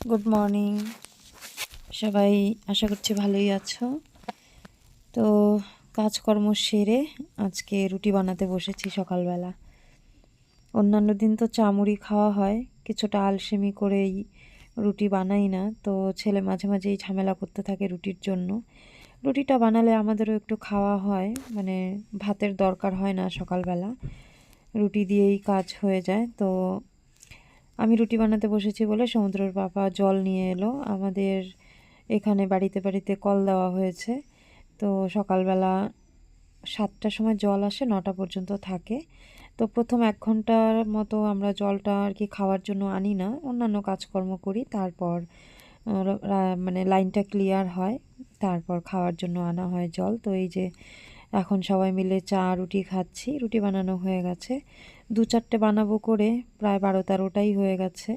Good morning সবাই, আশা করছি ভালোই আছো। তো কাজকর্ম সেরে আজকে রুটি বানাতে বসেছি সকালবেলা। অন্যান্য দিন তো চা মুড়ি খাওয়া হয়, কিছুটা আলসেমি করেই রুটি বানাই না। তো ছেলে মাঝে মাঝেই ঝামেলা করতে থাকে রুটির জন্য। রুটিটা বানালে আমাদেরও একটু খাওয়া হয়, মানে ভাতের দরকার হয় না সকালবেলা, রুটি দিয়েই কাজ হয়ে যায়। তো আমি রুটি বানাতে বসেছি বলে সমুদ্রের পাপা জল নিয়ে এলো। আমাদের এখানে বাড়িতে বাড়িতে কল দেওয়া হয়েছে। তো সকালবেলা 7টার সময় জল আসে, 9টা পর্যন্ত থাকে। তো প্রথম 1 ঘন্টার মতো আমরা জলটা আর কি খাওয়ার জন্য আনি না, অন্যান্য কাজকর্ম করি। তারপর মানে লাইনটা ক্লিয়ার হয়, তারপর খাওয়ার জন্য আনা হয় জল। তো এই যে এখন সবাই মিলে চা রুটি খাচ্ছি। রুটি বানানো হয়ে গেছে, 2-4টে বানাবো করে প্রায় 12-13টাই হয়ে গেছে।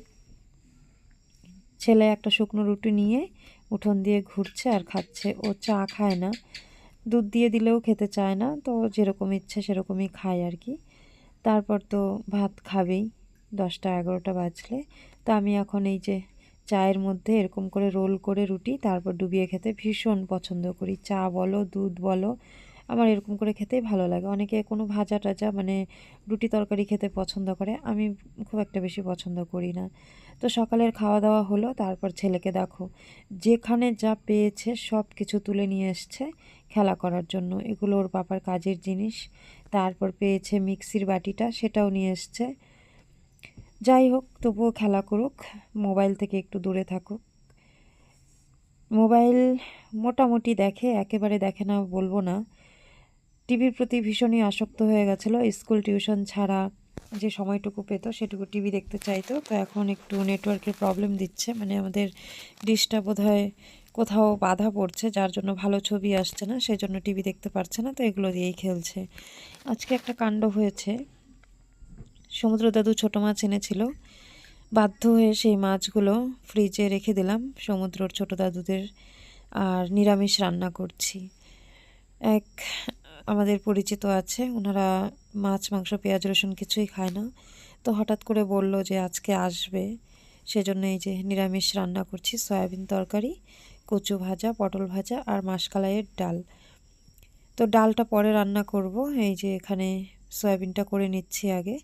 ছেলে একটা শুকনো রুটি নিয়ে উঠোন দিয়ে ঘুরছে আর খাচ্ছে। ও চা খায় না, দুধ দিয়ে দিলেও খেতে চায় না। তো যেরকম ইচ্ছে সেরকমই খায় আর কি। তারপর তো ভাত খাবেই 10টা 11টা বাজলে। তো আমি এখন এই যে চায়ের মধ্যে এরকম করে রোল করে রুটি তারপর ডুবিয়ে খেতে ভীষণ পছন্দ করি। চা বলো দুধ বলো, আমার এরকম করে খেতেই ভালো লাগে। অনেকে কোনো ভাজা টাজা মানে রুটি তরকারি খেতে পছন্দ করে, আমি খুব একটা বেশি পছন্দ করি না। তো সকালের খাওয়া দাওয়া হলো, তারপর ছেলেকে দেখো যেখানে যা পেয়েছে সব কিছু তুলে নিয়ে এসছে খেলা করার জন্য। এগুলো ওর পাপার কাজের জিনিস। তারপর পেয়েছে মিক্সির বাটিটা, সেটাও নিয়ে এসছে। যাই হোক, তবুও খেলা করুক, মোবাইল থেকে একটু দূরে থাকুক। মোবাইল মোটামুটি দেখে, একেবারে দেখে না বলবো না। টিভির প্রতি ভীষণই আসক্ত হয়ে গেছিলো। স্কুল টিউশন ছাড়া যে সময়টুকু পেত সেটুকু টিভি দেখতে চাইতো। তো এখন একটু নেটওয়ার্কের প্রবলেম দিচ্ছে, মানে আমাদের ডিশটা বোধহয় কোথাও বাধা পড়ছে, যার জন্য ভালো ছবি আসছে না, সেই জন্য টিভি দেখতে পারছে না। তো এগুলো দিয়েই খেলছে। আজকে একটা কাণ্ড হয়েছে, সমুদ্র দাদু ছোটো মাছ এনেছিল, বাধ্য হয়ে সেই মাছগুলো ফ্রিজে রেখে দিলাম সমুদ্রর ছোটো দাদুদের, আর নিরামিষ রান্না করছি। এক আমাদের পরিচিত আছে, ওনারা মাছ মাংস পেঁয়াজ রসুন কিছুই খায় না। তো হঠাৎ করে বলল যে আজকে আসবে, সেজন্য এই যে নিরামিষ রান্না করছি। সয়াবিন তরকারি, কচু ভাজা, পটল ভাজা আর মাসকলাইয়ের ডাল। তো ডালটা পরে রান্না করব। এই যে এখানে সয়াবিনটা করে নিচ্ছি আগে।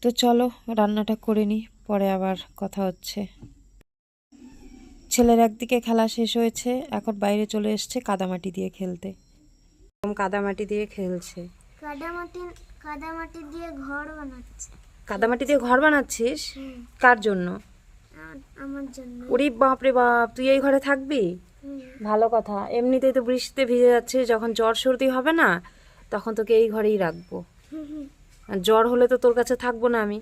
তো চলো রান্নাটা করে নিই, পরে আবার কথা হচ্ছে। ছেলের একদিকে খেলা শেষ হয়েছে, এখন বাইরে চলে এসছে কাদামাটি দিয়ে খেলতে। কাদামাটি দিয়ে খেলছে। কাদামাটি দিয়ে ঘর বানাচ্ছে। কাদামাটি দিয়ে ঘর বানাচ্ছিস? কার জন্য? আমার জন্য। ওরে বাপরে বাপ, তুই এই ঘরে থাকবি? ভালো কথা। এমনিতেই তো বৃষ্টিতে ভিজে যাচ্ছিস, যখন জ্বর সর্দি হবে না তখন তোকে এই ঘরেই রাখবো। আর জ্বর হলে তো তোর কাছে থাকবো না আমি।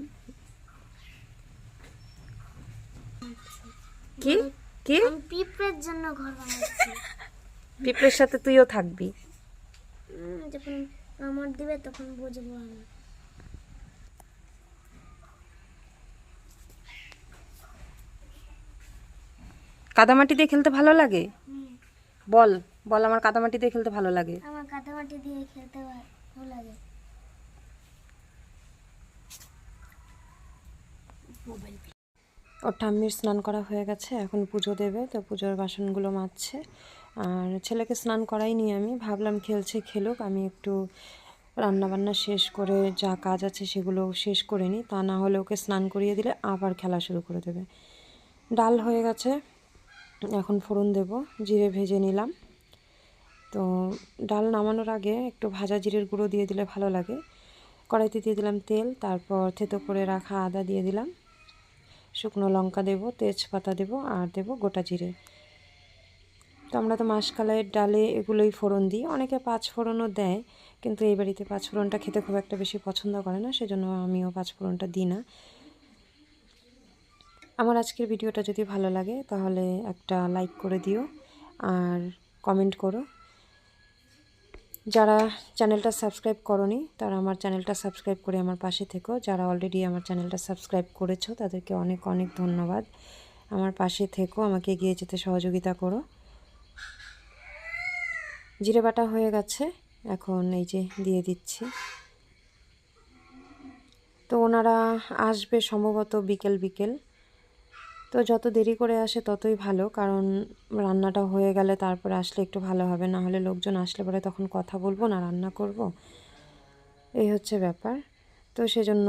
কি কি? আমি পিঁপড়ের জন্য ঘর বানাচ্ছি। পিঁপড়ের সাথে তুইও থাকবি? যখন কামড় দিবে তখন বুঝবো আমি। কাদামাটি দিয়ে খেলতে ভালো লাগে? বল বল, আমার কাদামাটি দিয়ে খেলতে ভালো লাগে। আমার কাদামাটি দিয়ে খেলতে ভালো লাগে। ওর ঠাম্মির স্নান করা হয়ে গেছে, এখন পুজো দেবে। তো পুজোর বাসনগুলো মাজছে। আর ছেলেকে স্নান করাইনি, আমি ভাবলাম খেলছে খেলুক, আমি একটু রান্নাবান্না শেষ করে যা কাজ আছে সেগুলো শেষ করে নিই। তা না হলে ওকে স্নান করিয়ে দিলে আবার খেলা শুরু করে দেবে। ডাল হয়ে গেছে, এখন ফোড়ন দেব। জিরে ভেজে নিলাম। তো ডাল নামানোর আগে একটু ভাজা জিরের গুঁড়ো দিয়ে দিলে ভালো লাগে। কড়াইতে দিয়ে দিলাম তেল, তারপর থেতো করে রাখা আদা দিয়ে দিলাম, শুকনো লঙ্কা দেব, তেজপাতা দেব, আর দেব গোটা জিরে। তো আমরা তো মাসকলাইয়ের ডালে এগুলোই ফোড়ন দিই, অনেকে 5 ফোড়নও দেয়, কিন্তু এই বাড়িতে 5 ফোড়নটা খেতে খুব একটা বেশি পছন্দ করে না, সেজন্য আমিও 5 ফোড়নটা দিই না। আমার আজকের ভিডিওটা যদি ভালো লাগে তাহলে একটা লাইক করে দিও আর কমেন্ট করো। যারা চ্যানেলটা সাবস্ক্রাইব করোনি তারা আমার চ্যানেলটা সাবস্ক্রাইব করে আমার পাশে থেকো। যারা অলরেডি আমার চ্যানেলটা সাবস্ক্রাইব করেছো তাদেরকে অনেক অনেক ধন্যবাদ। আমার পাশে থেকো, আমাকে এগিয়ে যেতে সহযোগিতা করো। জিরে বাটা হয়ে গেছে, এখন এই যে দিয়ে দিচ্ছি। তো ওনারা আসবে সম্ভবত বিকেল বিকেল। তো যত দেরি করে আসে ততই ভালো, কারণ রান্নাটা হয়ে গেলে তারপরে আসলে একটু ভালো হবে, না হলে লোকজন আসলে পরে তখন কথা বলবো না রান্না করব, এই হচ্ছে ব্যাপার। তো সেজন্য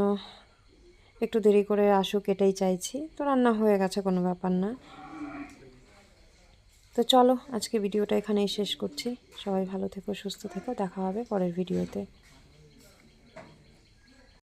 একটু দেরি করে আসুক এটাই চাইছি। তো রান্না হয়ে গেছে, কোনো ব্যাপার না। তো চলো আজকে ভিডিওটা এখানেই শেষ করছি। সবাই ভালো থেকো, সুস্থ থেকো, দেখা হবে পরের ভিডিওতে।